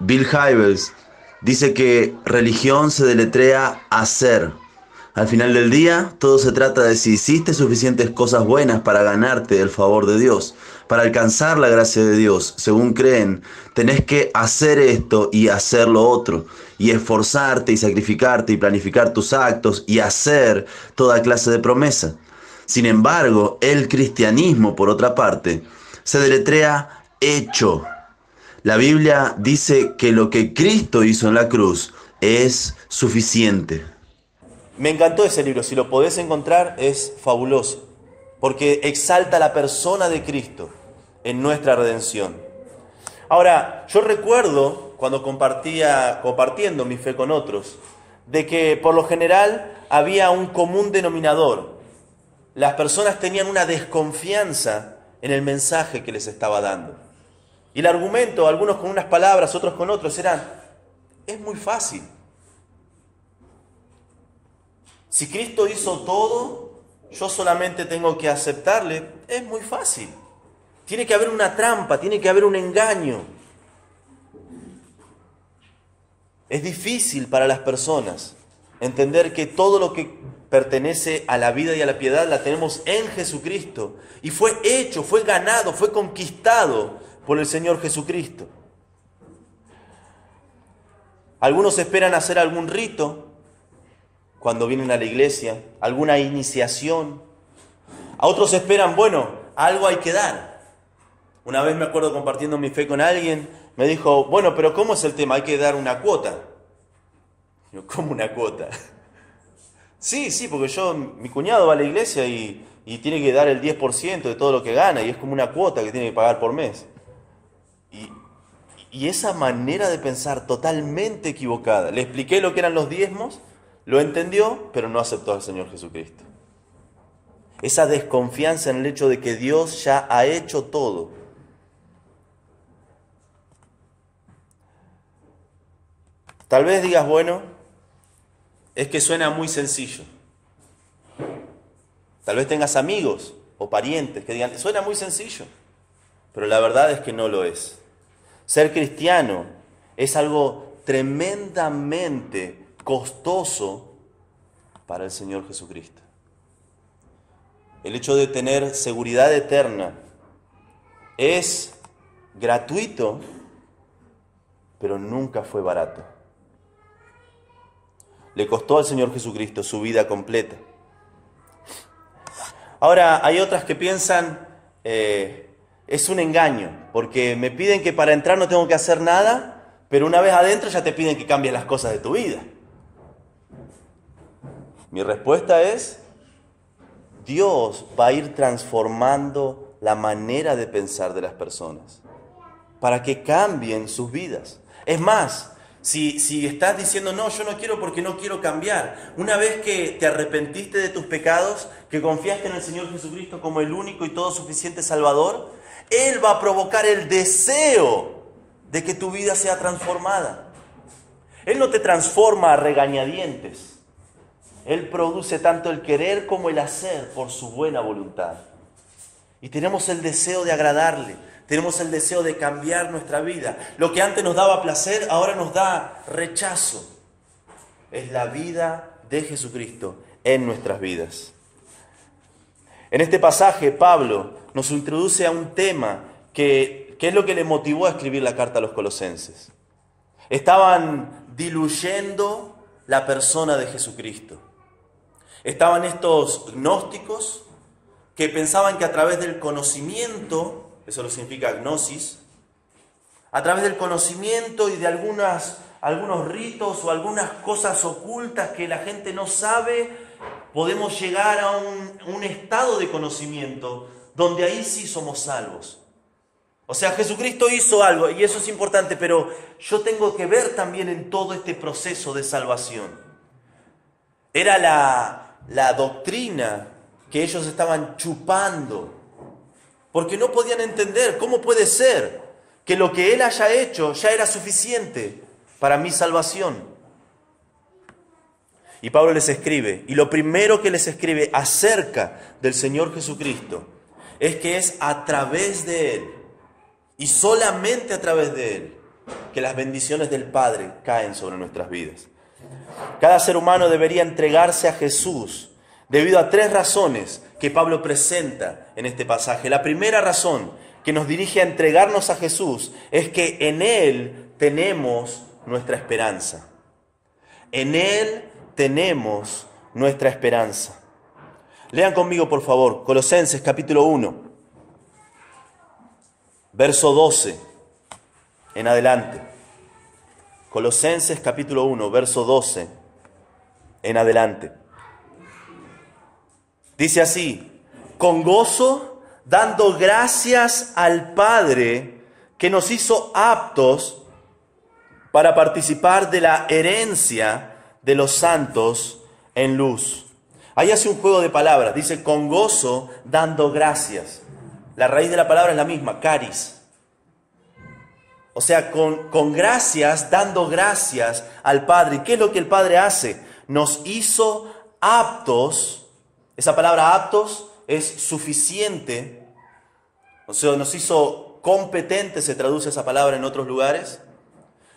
Bill Hybels dice que religión se deletrea hacer. Al final del día, todo se trata de si hiciste suficientes cosas buenas para ganarte el favor de Dios, para alcanzar la gracia de Dios. Según creen, tenés que hacer esto y hacer lo otro, y esforzarte y sacrificarte y planificar tus actos y hacer toda clase de promesa. Sin embargo, el cristianismo, por otra parte, se deletrea hecho. La Biblia dice que lo que Cristo hizo en la cruz es suficiente. Me encantó ese libro, si lo podés encontrar es fabuloso, porque exalta la persona de Cristo en nuestra redención. Ahora, yo recuerdo cuando compartiendo mi fe con otros, de que por lo general había un común denominador. Las personas tenían una desconfianza en el mensaje que les estaba dando. Y el argumento, algunos con unas palabras, otros con otros, es muy fácil. Si Cristo hizo todo, yo solamente tengo que aceptarle, es muy fácil. Tiene que haber una trampa, tiene que haber un engaño. Es difícil para las personas entender que todo lo que pertenece a la vida y a la piedad la tenemos en Jesucristo. Y fue hecho, fue ganado, fue conquistado por el Señor Jesucristo. Algunos esperan hacer algún rito cuando vienen a la iglesia, alguna iniciación. A otros esperan, bueno, algo hay que dar. Una vez me acuerdo compartiendo mi fe con alguien, me dijo, bueno, pero ¿cómo es el tema? Hay que dar una cuota. Yo, ¿cómo una cuota? Sí, porque mi cuñado va a la iglesia y tiene que dar el 10% de todo lo que gana, y es como una cuota que tiene que pagar por mes. Y esa manera de pensar totalmente equivocada. Le expliqué lo que eran los diezmos, lo entendió, pero no aceptó al Señor Jesucristo. Esa desconfianza en el hecho de que Dios ya ha hecho todo. Tal vez digas, bueno, es que suena muy sencillo. Tal vez tengas amigos o parientes que digan, suena muy sencillo, pero la verdad es que no lo es. Ser cristiano es algo tremendamente costoso para el Señor Jesucristo. El hecho de tener seguridad eterna es gratuito, pero nunca fue barato. Le costó al Señor Jesucristo su vida completa. Ahora, hay otras que piensan, es un engaño, porque me piden que para entrar no tengo que hacer nada, pero una vez adentro ya te piden que cambies las cosas de tu vida. Mi respuesta es, Dios va a ir transformando la manera de pensar de las personas para que cambien sus vidas. Es más, si estás diciendo, no, yo no quiero porque no quiero cambiar, una vez que te arrepentiste de tus pecados, que confiaste en el Señor Jesucristo como el único y todo suficiente Salvador, Él va a provocar el deseo de que tu vida sea transformada. Él no te transforma a regañadientes. Él produce tanto el querer como el hacer por su buena voluntad. Y tenemos el deseo de agradarle, tenemos el deseo de cambiar nuestra vida. Lo que antes nos daba placer, ahora nos da rechazo. Es la vida de Jesucristo en nuestras vidas. En este pasaje, Pablo nos introduce a un tema que es lo que le motivó a escribir la carta a los colosenses. Estaban diluyendo la persona de Jesucristo. Estaban estos gnósticos que pensaban que a través del conocimiento, eso lo significa gnosis, a través del conocimiento y de algunos ritos o algunas cosas ocultas que la gente no sabe, podemos llegar a un estado de conocimiento donde ahí sí somos salvos. O sea, Jesucristo hizo algo y eso es importante, pero yo tengo que ver también en todo este proceso de salvación. Era la doctrina que ellos estaban chupando, porque no podían entender cómo puede ser que lo que Él haya hecho ya era suficiente para mi salvación. Y Pablo les escribe, y lo primero que les escribe acerca del Señor Jesucristo es que es a través de Él, y solamente a través de Él, que las bendiciones del Padre caen sobre nuestras vidas. Cada ser humano debería entregarse a Jesús debido a 3 razones que Pablo presenta en este pasaje. La primera razón que nos dirige a entregarnos a Jesús es que en Él tenemos nuestra esperanza. En Él tenemos nuestra esperanza. Lean conmigo, por favor, Colosenses capítulo 1, verso 12 en adelante. Colosenses capítulo 1, verso 12 en adelante. Dice así: con gozo, dando gracias al Padre que nos hizo aptos para participar de la herencia de los santos en luz. Ahí hace un juego de palabras. Dice con gozo, dando gracias. La raíz de la palabra es la misma, caris. O sea, con gracias, dando gracias al Padre. ¿Y qué es lo que el Padre hace? Nos hizo aptos. Esa palabra aptos es suficiente. O sea, nos hizo competentes, se traduce esa palabra en otros lugares.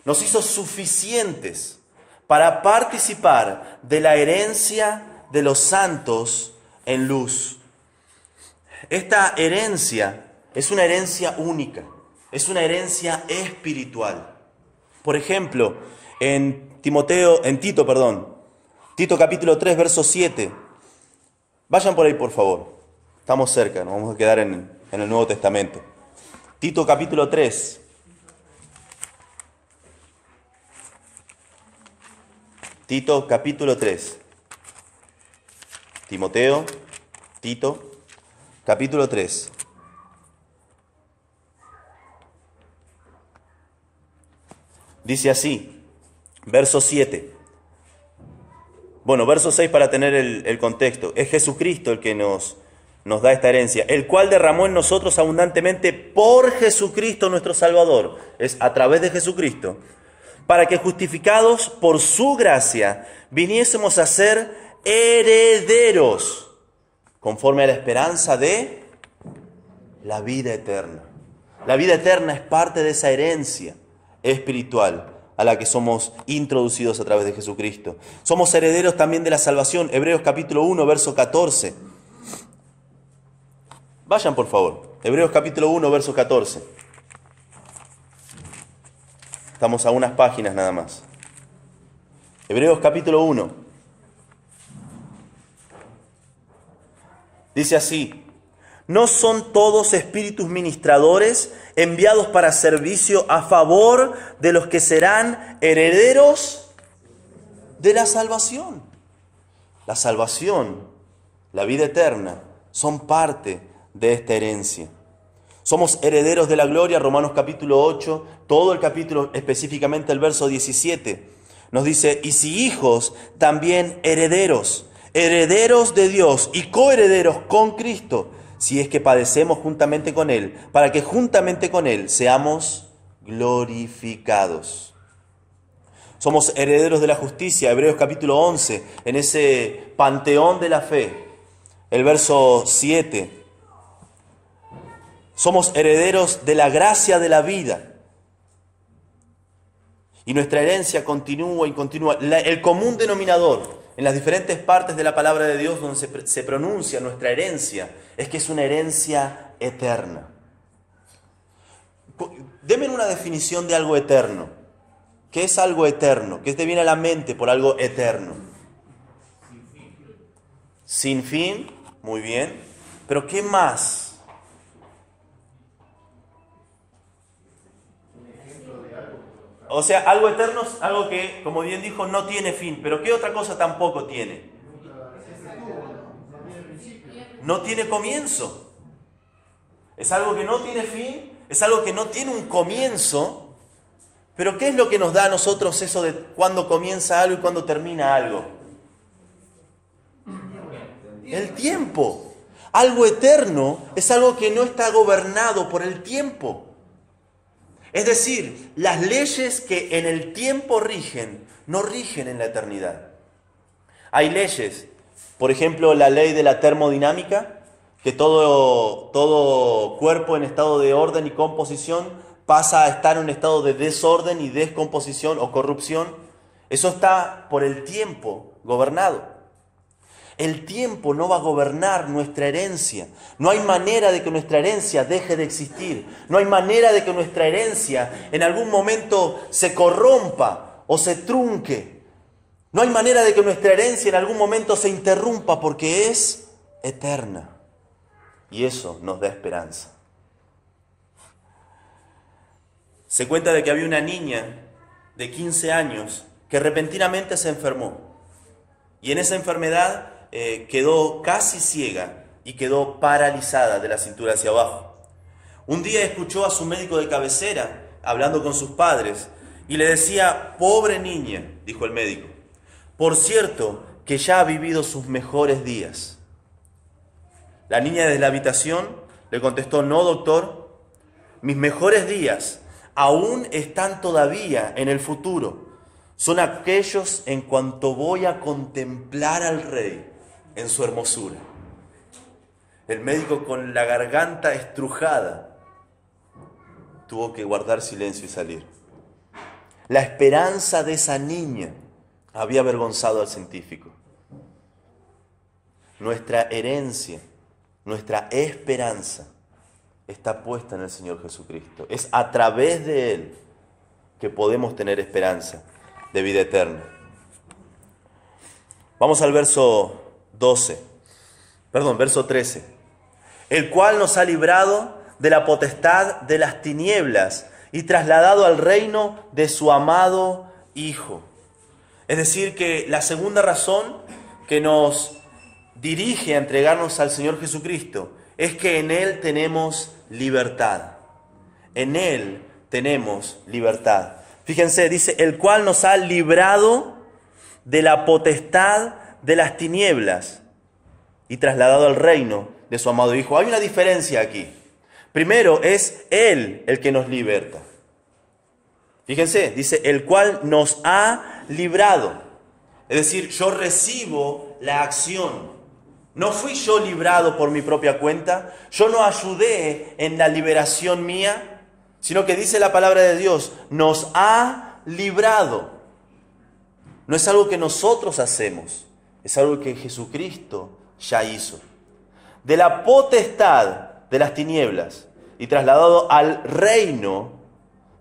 Nos hizo suficientes para participar de la herencia de los santos en luz. Esta herencia es una herencia única, es una herencia espiritual. Por ejemplo, en Tito capítulo 3, verso 7. Vayan por ahí, por favor. Estamos cerca, nos vamos a quedar en el Nuevo Testamento. Tito capítulo 3. Tito capítulo 3. Tito capítulo 3. Dice así, verso 7. Bueno, verso 6 para tener el contexto. Es Jesucristo el que nos da esta herencia, el cual derramó en nosotros abundantemente por Jesucristo nuestro Salvador. Es a través de Jesucristo, para que justificados por su gracia viniésemos a ser herederos, conforme a la esperanza de la vida eterna. La vida eterna es parte de esa herencia espiritual a la que somos introducidos a través de Jesucristo. Somos herederos también de la salvación. Hebreos capítulo 1, verso 14. Vayan, por favor. Hebreos capítulo 1, verso 14. Estamos a unas páginas nada más. Hebreos capítulo 1. Dice así: ¿no son todos espíritus ministradores enviados para servicio a favor de los que serán herederos de la salvación? La salvación, la vida eterna, son parte de esta herencia. Somos herederos de la gloria, Romanos capítulo 8, todo el capítulo, específicamente el verso 17, nos dice: y si hijos, también herederos, herederos de Dios y coherederos con Cristo, si es que padecemos juntamente con Él, para que juntamente con Él seamos glorificados. Somos herederos de la justicia, Hebreos capítulo 11, en ese panteón de la fe, el verso 7. Somos herederos de la gracia de la vida. Y nuestra herencia continúa y continúa. El común denominador en las diferentes partes de la palabra de Dios donde se pronuncia nuestra herencia es que es una herencia eterna. Denme una definición de algo eterno. ¿Qué es algo eterno? ¿Qué te viene a la mente por algo eterno? Sin fin, muy bien. Pero ¿qué más? O sea, algo eterno es algo que, como bien dijo, no tiene fin. Pero ¿qué otra cosa tampoco tiene? No tiene comienzo. Es algo que no tiene fin, es algo que no tiene un comienzo. Pero ¿qué es lo que nos da a nosotros eso de cuándo comienza algo y cuándo termina algo? El tiempo. Algo eterno es algo que no está gobernado por el tiempo. Es decir, las leyes que en el tiempo rigen, no rigen en la eternidad. Hay leyes, por ejemplo, la ley de la termodinámica, que todo cuerpo en estado de orden y composición pasa a estar en un estado de desorden y descomposición o corrupción, eso está por el tiempo gobernado. El tiempo no va a gobernar nuestra herencia. No hay manera de que nuestra herencia deje de existir. No hay manera de que nuestra herencia en algún momento se corrompa o se trunque. No hay manera de que nuestra herencia en algún momento se interrumpa porque es eterna. Y eso nos da esperanza. Se cuenta de que había una niña de 15 años que repentinamente se enfermó. Y en esa enfermedad quedó casi ciega y quedó paralizada de la cintura hacia abajo. Un día escuchó a su médico de cabecera hablando con sus padres y le decía: pobre niña, dijo el médico, por cierto que ya ha vivido sus mejores días. La niña desde la habitación le contestó: no, doctor, mis mejores días aún están todavía en el futuro. Son aquellos en cuanto voy a contemplar al Rey en su hermosura. El médico, con la garganta estrujada, tuvo que guardar silencio y salir. La esperanza de esa niña había avergonzado al científico. Nuestra herencia, nuestra esperanza está puesta en el Señor Jesucristo. Es a través de Él que podemos tener esperanza de vida eterna. Vamos al verso 13. El cual nos ha librado de la potestad de las tinieblas y trasladado al reino de su amado Hijo. Es decir, que la segunda razón que nos dirige a entregarnos al Señor Jesucristo es que en Él tenemos libertad. En Él tenemos libertad. Fíjense, dice, el cual nos ha librado de la potestad de las tinieblas y trasladado al reino de su amado Hijo. Hay una diferencia aquí. Primero, es Él el que nos liberta. Fíjense, dice, el cual nos ha librado. Es decir, yo recibo la acción. No fui yo librado por mi propia cuenta. Yo no ayudé en la liberación mía, sino que dice la palabra de Dios, nos ha librado. No es algo que nosotros hacemos, es algo que Jesucristo ya hizo. De la potestad de las tinieblas y trasladado al reino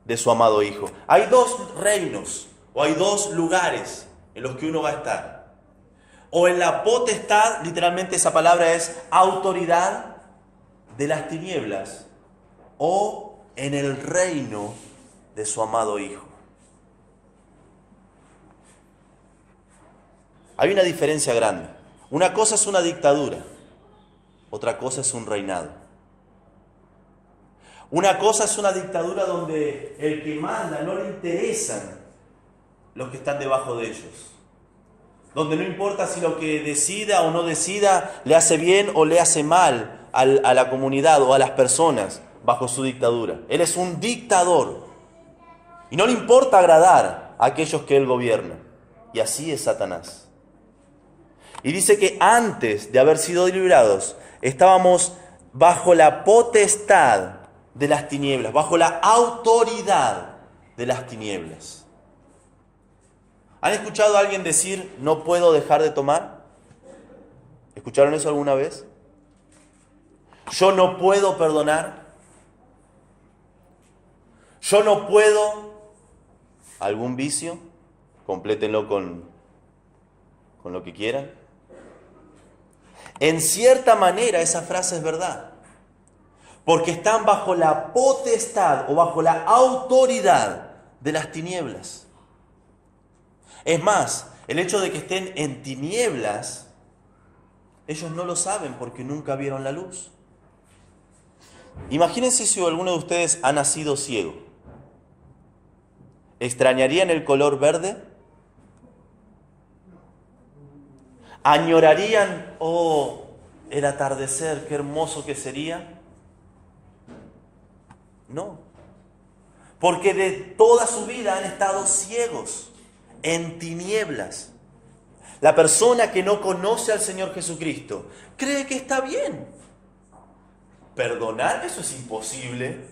de su amado Hijo. Hay dos reinos o hay dos lugares en los que uno va a estar. O en la potestad, literalmente esa palabra es autoridad de las tinieblas, o en el reino de su amado Hijo. Hay una diferencia grande. Una cosa es una dictadura, otra cosa es un reinado. Una cosa es una dictadura donde el que manda no le interesan los que están debajo de ellos. Donde no importa si lo que decida o no decida le hace bien o le hace mal a la comunidad o a las personas bajo su dictadura. Él es un dictador y no le importa agradar a aquellos que él gobierna. Y así es Satanás. Y dice que antes de haber sido librados estábamos bajo la potestad de las tinieblas, bajo la autoridad de las tinieblas. ¿Han escuchado a alguien decir, no puedo dejar de tomar? ¿Escucharon eso alguna vez? Yo no puedo perdonar. Yo no puedo. ¿Algún vicio? Complétenlo con lo que quieran. En cierta manera esa frase es verdad. Porque están bajo la potestad o bajo la autoridad de las tinieblas. Es más, el hecho de que estén en tinieblas, ellos no lo saben porque nunca vieron la luz. Imagínense si alguno de ustedes ha nacido ciego. ¿Extrañarían el color verde? ¿Añorarían, oh, el atardecer, qué hermoso que sería? No, porque de toda su vida han estado ciegos, en tinieblas. La persona que no conoce al Señor Jesucristo cree que está bien. Perdonar, eso es imposible.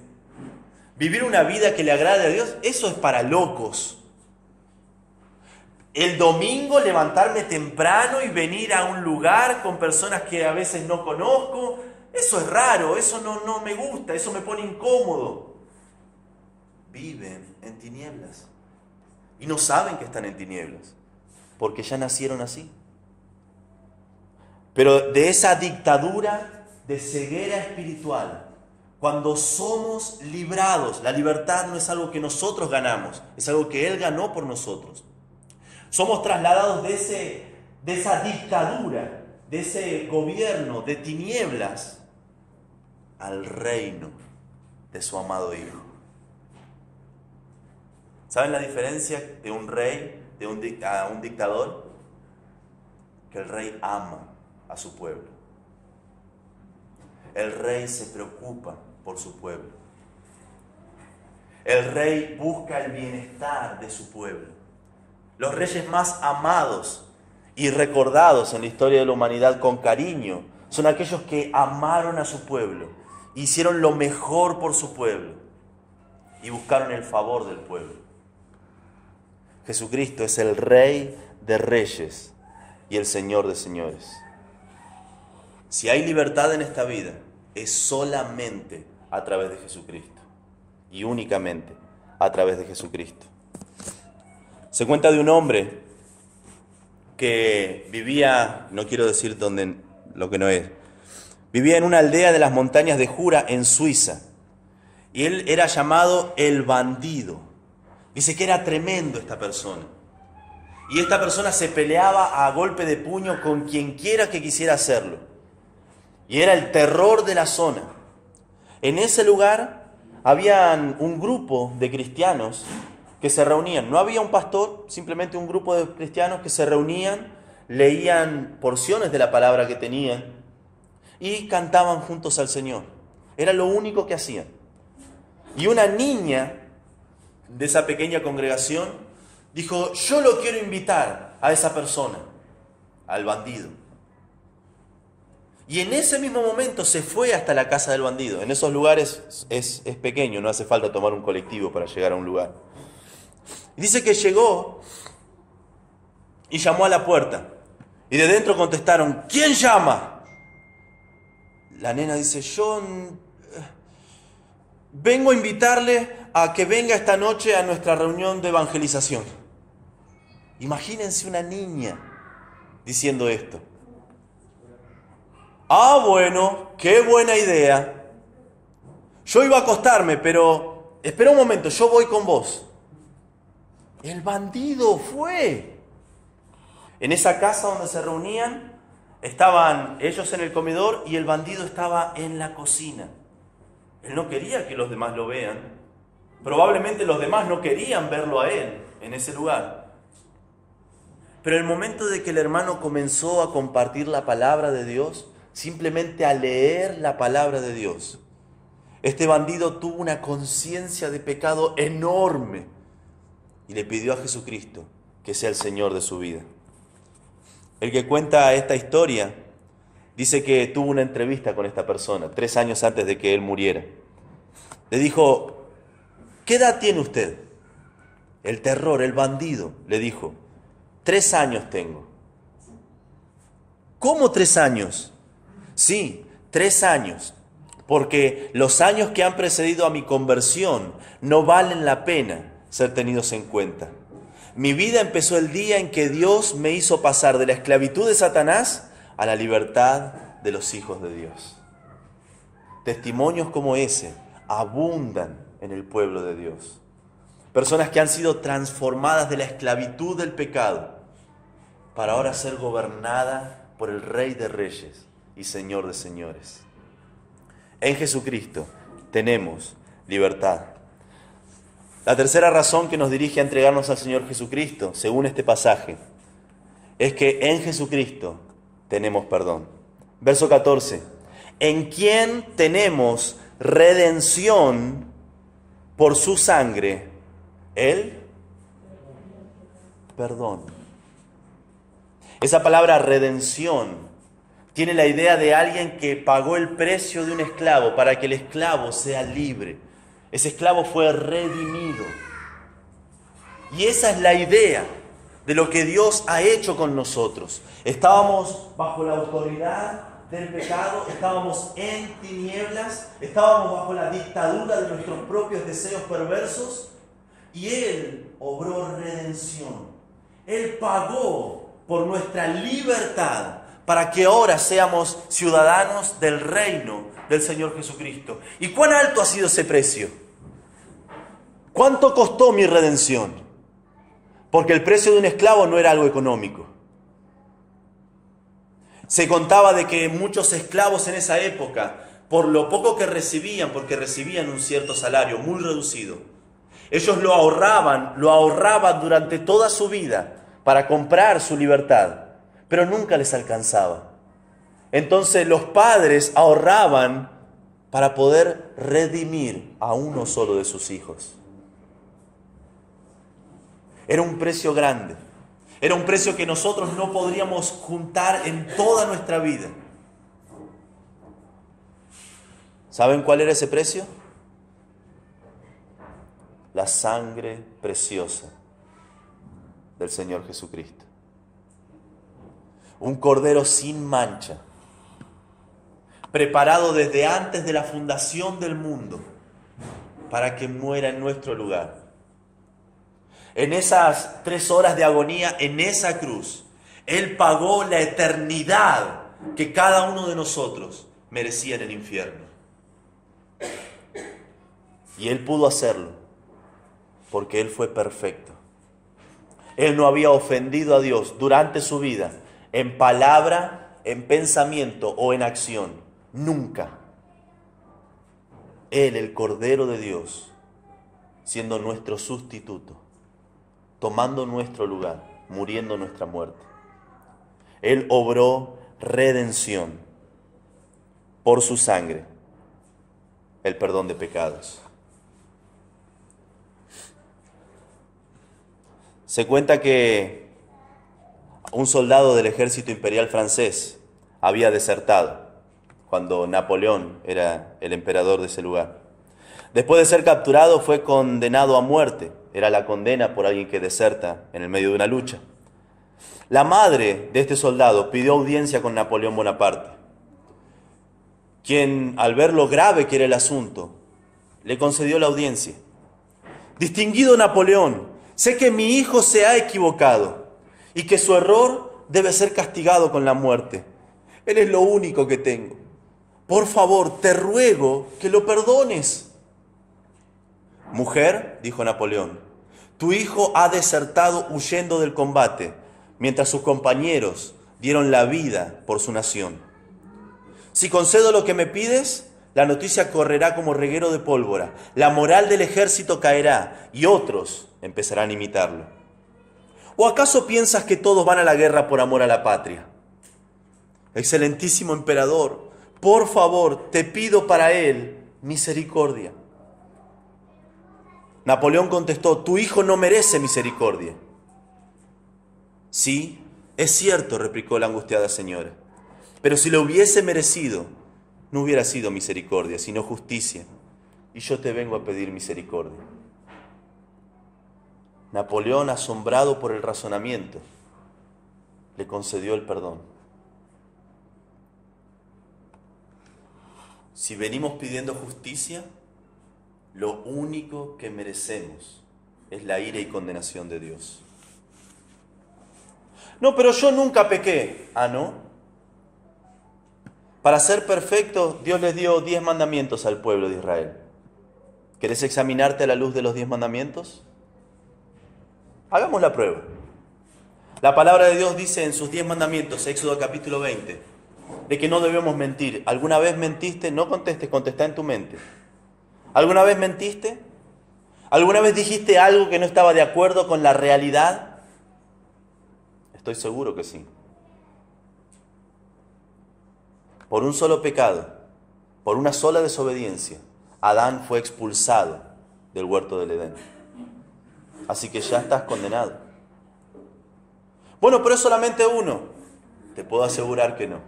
Vivir una vida que le agrade a Dios, eso es para locos. El domingo levantarme temprano y venir a un lugar con personas que a veces no conozco, eso es raro, eso no me gusta, eso me pone incómodo. Viven en tinieblas y no saben que están en tinieblas, porque ya nacieron así. Pero de esa dictadura de ceguera espiritual, cuando somos librados, la libertad no es algo que nosotros ganamos, es algo que Él ganó por nosotros. Somos trasladados de esa dictadura, de ese gobierno de tinieblas, al reino de su amado Hijo. ¿Saben la diferencia de un rey a un dictador? Que el rey ama a su pueblo. El rey se preocupa por su pueblo. El rey busca el bienestar de su pueblo. Los reyes más amados y recordados en la historia de la humanidad con cariño son aquellos que amaron a su pueblo, hicieron lo mejor por su pueblo y buscaron el favor del pueblo. Jesucristo es el Rey de reyes y el Señor de señores. Si hay libertad en esta vida, es solamente a través de Jesucristo y únicamente a través de Jesucristo. Se cuenta de un hombre que vivía, no quiero decir dónde, lo que no es, vivía en una aldea de las montañas de Jura en Suiza. Y él era llamado el bandido. Dice que era tremendo esta persona. Y esta persona se peleaba a golpe de puño con quien quiera que quisiera hacerlo. Y era el terror de la zona. En ese lugar había un grupo de cristianos que se reunían. No había un pastor, simplemente un grupo de cristianos que se reunían, leían porciones de la palabra que tenían y cantaban juntos al Señor. Era lo único que hacían. Y una niña de esa pequeña congregación dijo: yo lo quiero invitar a esa persona, al bandido. Y en ese mismo momento se fue hasta la casa del bandido. En esos lugares es pequeño, no hace falta tomar un colectivo para llegar a un lugar. Y dice que llegó y llamó a la puerta. Y de dentro contestaron: ¿quién llama? La nena dice: yo vengo a invitarle a que venga esta noche a nuestra reunión de evangelización. Imagínense una niña diciendo esto. Ah, bueno, qué buena idea. Yo iba a acostarme, pero espera un momento, yo voy con vos. El bandido fue. En esa casa donde se reunían, estaban ellos en el comedor y el bandido estaba en la cocina. Él no quería que los demás lo vean. Probablemente los demás no querían verlo a él en ese lugar. Pero el momento de que el hermano comenzó a compartir la palabra de Dios, simplemente a leer la palabra de Dios, este bandido tuvo una conciencia de pecado enorme y le pidió a Jesucristo que sea el Señor de su vida. El que cuenta esta historia dice que tuvo una entrevista con esta persona 3 años antes de que él muriera. Le dijo: ¿qué edad tiene usted? El terror, el bandido, le dijo: 3 años tengo. ¿Cómo 3 años? Sí, 3 años, porque los años que han precedido a mi conversión no valen la pena ser tenidos en cuenta. Mi vida empezó el día en que Dios me hizo pasar de la esclavitud de Satanás a la libertad de los hijos de Dios. Testimonios como ese abundan en el pueblo de Dios. Personas que han sido transformadas de la esclavitud del pecado para ahora ser gobernadas por el Rey de Reyes y Señor de señores. En Jesucristo tenemos libertad. La tercera razón que nos dirige a entregarnos al Señor Jesucristo, según este pasaje, es que en Jesucristo tenemos perdón. Verso 14. En quien tenemos redención por su sangre, el perdón. Esa palabra redención tiene la idea de alguien que pagó el precio de un esclavo para que el esclavo sea libre. Ese esclavo fue redimido. Y esa es la idea de lo que Dios ha hecho con nosotros. Estábamos bajo la autoridad del pecado, estábamos en tinieblas, estábamos bajo la dictadura de nuestros propios deseos perversos, y Él obró redención. Él pagó por nuestra libertad para que ahora seamos ciudadanos del reino del Señor Jesucristo. ¿Y cuán alto ha sido ese precio? ¿Cuánto costó mi redención? Porque el precio de un esclavo no era algo económico. Se contaba de que muchos esclavos en esa época, por lo poco que recibían, porque recibían un cierto salario muy reducido, ellos lo ahorraban durante toda su vida para comprar su libertad, pero nunca les alcanzaba. Entonces los padres ahorraban para poder redimir a uno solo de sus hijos. Era un precio grande. Era un precio que nosotros no podríamos juntar en toda nuestra vida. ¿Saben cuál era ese precio? La sangre preciosa del Señor Jesucristo. Un cordero sin mancha, preparado desde antes de la fundación del mundo, para que muera en nuestro lugar. En esas 3 horas de agonía, en esa cruz, Él pagó la eternidad que cada uno de nosotros merecía en el infierno. Y Él pudo hacerlo porque Él fue perfecto. Él no había ofendido a Dios durante su vida, en palabra, en pensamiento o en acción. Nunca. Él, el Cordero de Dios, siendo nuestro sustituto, tomando nuestro lugar, muriendo nuestra muerte. Él obró redención por su sangre, el perdón de pecados. Se cuenta que un soldado del ejército imperial francés había desertado cuando Napoleón era el emperador de ese lugar. Después de ser capturado fue condenado a muerte. Era la condena por alguien que deserta en el medio de una lucha. La madre de este soldado pidió audiencia con Napoleón Bonaparte, quien, al ver lo grave que era el asunto, le concedió la audiencia. Distinguido Napoleón, sé que mi hijo se ha equivocado y que su error debe ser castigado con la muerte. Él es lo único que tengo. Por favor, te ruego que lo perdones. Mujer, dijo Napoleón, tu hijo ha desertado huyendo del combate, mientras sus compañeros dieron la vida por su nación. Si concedo lo que me pides, la noticia correrá como reguero de pólvora, la moral del ejército caerá y otros empezarán a imitarlo. ¿O acaso piensas que todos van a la guerra por amor a la patria? Excelentísimo emperador, por favor, te pido para él misericordia. Napoleón contestó, tu hijo no merece misericordia. Sí, es cierto, replicó la angustiada señora, pero si lo hubiese merecido, no hubiera sido misericordia, sino justicia, y yo te vengo a pedir misericordia. Napoleón, asombrado por el razonamiento, le concedió el perdón. Si venimos pidiendo justicia, lo único que merecemos es la ira y condenación de Dios. No, pero yo nunca pequé. Ah, ¿no? Para ser perfecto, Dios les dio 10 mandamientos al pueblo de Israel. ¿Querés examinarte a la luz de los 10 mandamientos? Hagamos la prueba. La palabra de Dios dice en sus 10 mandamientos, Éxodo capítulo 20, de que no debemos mentir. ¿Alguna vez mentiste? No contestes, contesta en tu mente. ¿Alguna vez mentiste? ¿Alguna vez dijiste algo que no estaba de acuerdo con la realidad? Estoy seguro que sí. Por un solo pecado, por una sola desobediencia, Adán fue expulsado del huerto del Edén. Así que ya estás condenado. Bueno, pero es solamente uno. Te puedo asegurar que no.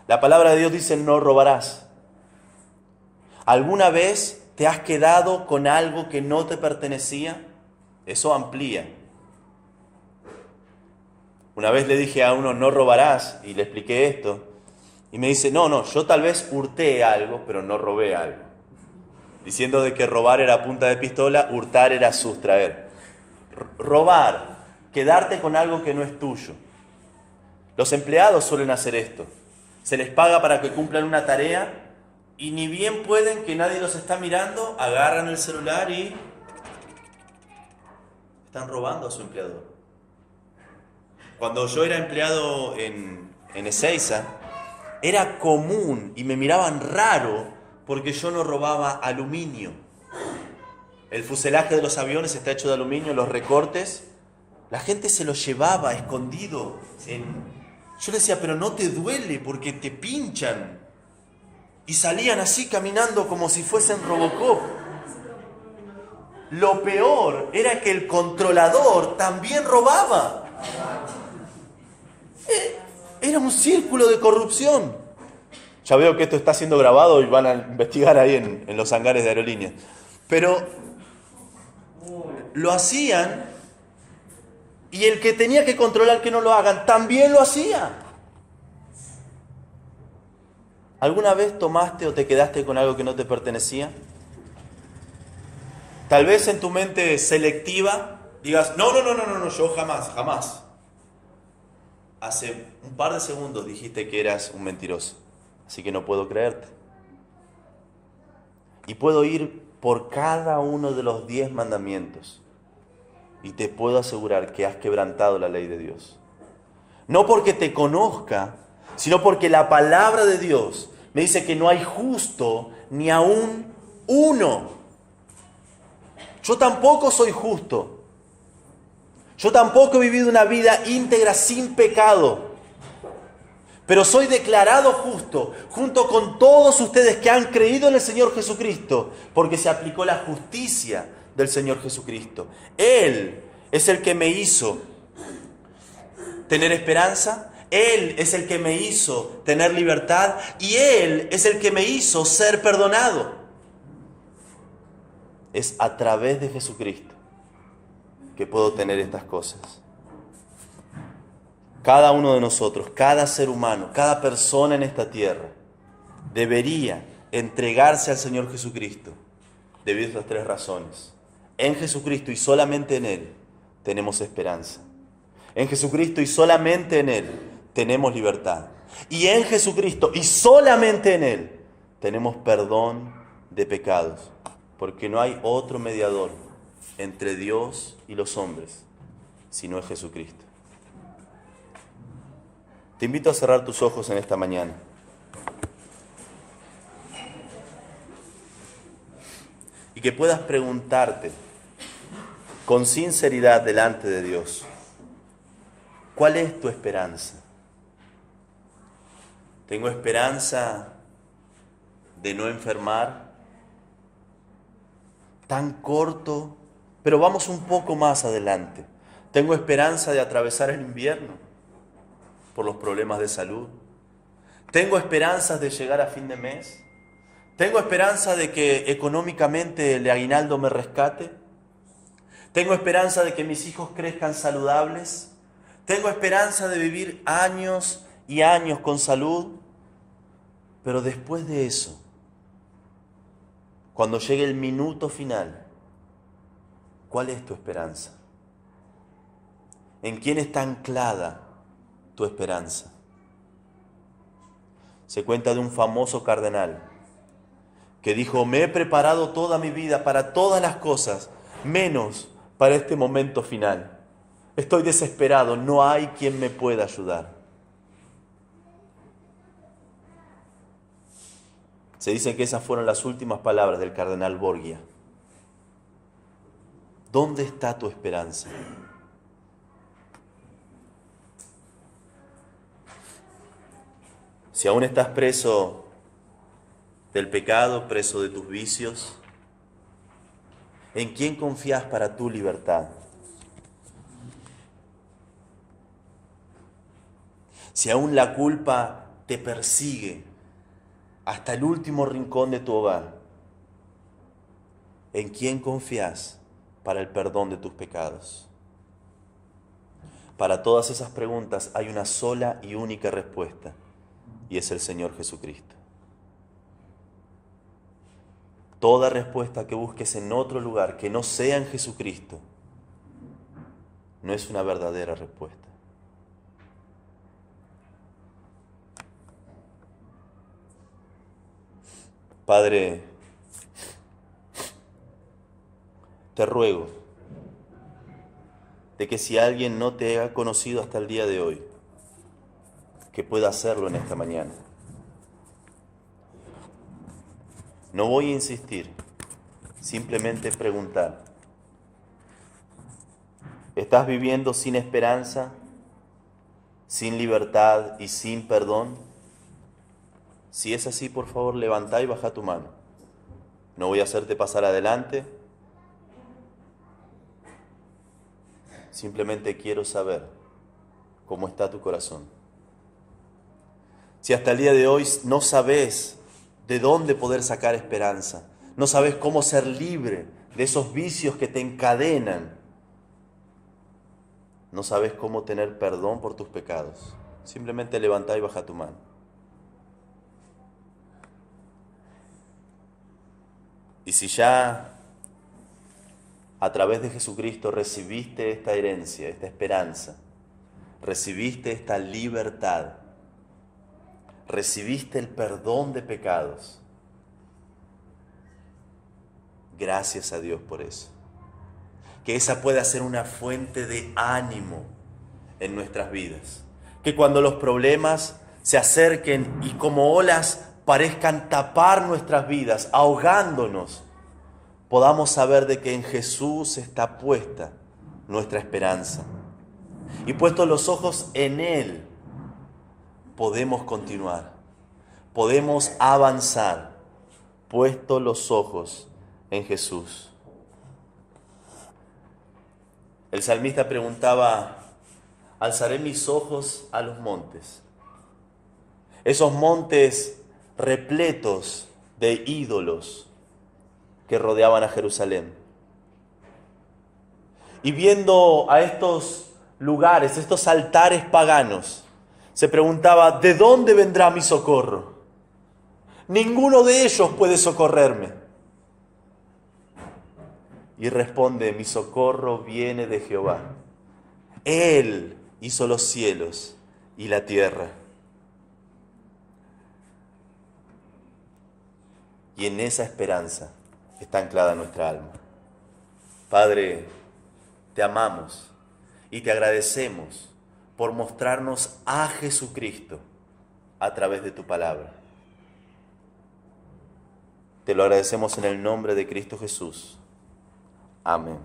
La palabra de Dios dice, no robarás. ¿Alguna vez ¿Te has quedado con algo que no te pertenecía? Eso amplía. Una vez le dije a uno, no robarás, y le expliqué esto. Y me dice, no, yo tal vez hurté algo, pero no robé algo. Diciendo de que robar era punta de pistola, hurtar era sustraer. Robar, quedarte con algo que no es tuyo. Los empleados suelen hacer esto. Se les paga para que cumplan una tarea y ni bien pueden, que nadie los está mirando, agarran el celular y están robando a su empleador. Cuando yo era empleado en Ezeiza, era común y me miraban raro porque yo no robaba aluminio. El fuselaje de los aviones está hecho de aluminio, los recortes, la gente se los llevaba escondido. Yo le decía, pero no te duele porque te pinchan. Y salían así caminando como si fuesen Robocop. Lo peor era que el controlador también robaba. Era un círculo de corrupción. Ya veo que esto está siendo grabado y van a investigar ahí en los hangares de aerolíneas. Pero lo hacían y el que tenía que controlar que no lo hagan también lo hacía. ¿Alguna vez tomaste o te quedaste con algo que no te pertenecía? Tal vez en tu mente selectiva digas, no, yo jamás. Hace un par de segundos dijiste que eras un mentiroso, así que no puedo creerte. Y puedo ir por cada uno de los 10 mandamientos y te puedo asegurar que has quebrantado la ley de Dios. No porque te conozca, sino porque la palabra de Dios me dice que no hay justo ni aún uno. Yo tampoco soy justo. Yo tampoco he vivido una vida íntegra sin pecado. Pero soy declarado justo junto con todos ustedes que han creído en el Señor Jesucristo, porque se aplicó la justicia del Señor Jesucristo. Él es el que me hizo tener esperanza, Él es el que me hizo tener libertad y Él es el que me hizo ser perdonado. Es a través de Jesucristo que puedo tener estas cosas. Cada uno de nosotros, cada ser humano, cada persona en esta tierra debería entregarse al Señor Jesucristo debido a estas 3 razones. En Jesucristo y solamente en Él tenemos esperanza. En Jesucristo y solamente en Él tenemos libertad. Y en Jesucristo y solamente en Él tenemos perdón de pecados. Porque no hay otro mediador entre Dios y los hombres, sino es Jesucristo. Te invito a cerrar tus ojos en esta mañana. Y que puedas preguntarte con sinceridad delante de Dios, ¿cuál es tu esperanza? ¿Tengo esperanza de no enfermar? Tan corto, pero vamos un poco más adelante. ¿Tengo esperanza de atravesar el invierno por los problemas de salud? ¿Tengo esperanzas de llegar a fin de mes? ¿Tengo esperanza de que económicamente el aguinaldo me rescate? ¿Tengo esperanza de que mis hijos crezcan saludables? ¿Tengo esperanza de vivir años y años con salud? Pero después de eso, cuando llegue el minuto final, ¿cuál es tu esperanza? ¿En quién está anclada tu esperanza? Se cuenta de un famoso cardenal que dijo, me he preparado toda mi vida para todas las cosas, menos para este momento final. Estoy desesperado, no hay quien me pueda ayudar. Se dice que esas fueron las últimas palabras del cardenal Borgia. ¿Dónde está tu esperanza? Si aún estás preso del pecado, preso de tus vicios, ¿en quién confías para tu libertad? Si aún la culpa te persigue hasta el último rincón de tu hogar, ¿En quién confías para el perdón de tus pecados? Para todas esas preguntas hay una sola y única respuesta, y es el Señor Jesucristo. Toda respuesta que busques en otro lugar que no sea en Jesucristo no es una verdadera respuesta. Padre, te ruego de que si alguien no te ha conocido hasta el día de hoy, que pueda hacerlo en esta mañana. No voy a insistir, simplemente preguntar. ¿Estás viviendo sin esperanza, sin libertad y sin perdón? Si es así, por favor, levantá y baja tu mano. No voy a hacerte pasar adelante. Simplemente quiero saber cómo está tu corazón. Si hasta el día de hoy no sabes de dónde poder sacar esperanza, no sabes cómo ser libre de esos vicios que te encadenan, no sabes cómo tener perdón por tus pecados, simplemente levantá y baja tu mano. Y si ya a través de Jesucristo recibiste esta herencia, esta esperanza, recibiste esta libertad, recibiste el perdón de pecados, gracias a Dios por eso. Que esa pueda ser una fuente de ánimo en nuestras vidas. Que cuando los problemas se acerquen y como olas parezcan tapar nuestras vidas, ahogándonos, podamos saber de que en Jesús está puesta nuestra esperanza. Y puestos los ojos en Él, podemos continuar, podemos avanzar, puestos los ojos en Jesús. El salmista preguntaba, alzaré mis ojos a los montes. Esos montes repletos de ídolos que rodeaban a Jerusalén. Y viendo a estos lugares, estos altares paganos, se preguntaba, ¿de dónde vendrá mi socorro? Ninguno de ellos puede socorrerme. Y responde, mi socorro viene de Jehová. Él hizo los cielos y la tierra. Y en esa esperanza está anclada nuestra alma. Padre, te amamos y te agradecemos por mostrarnos a Jesucristo a través de tu palabra. Te lo agradecemos en el nombre de Cristo Jesús. Amén.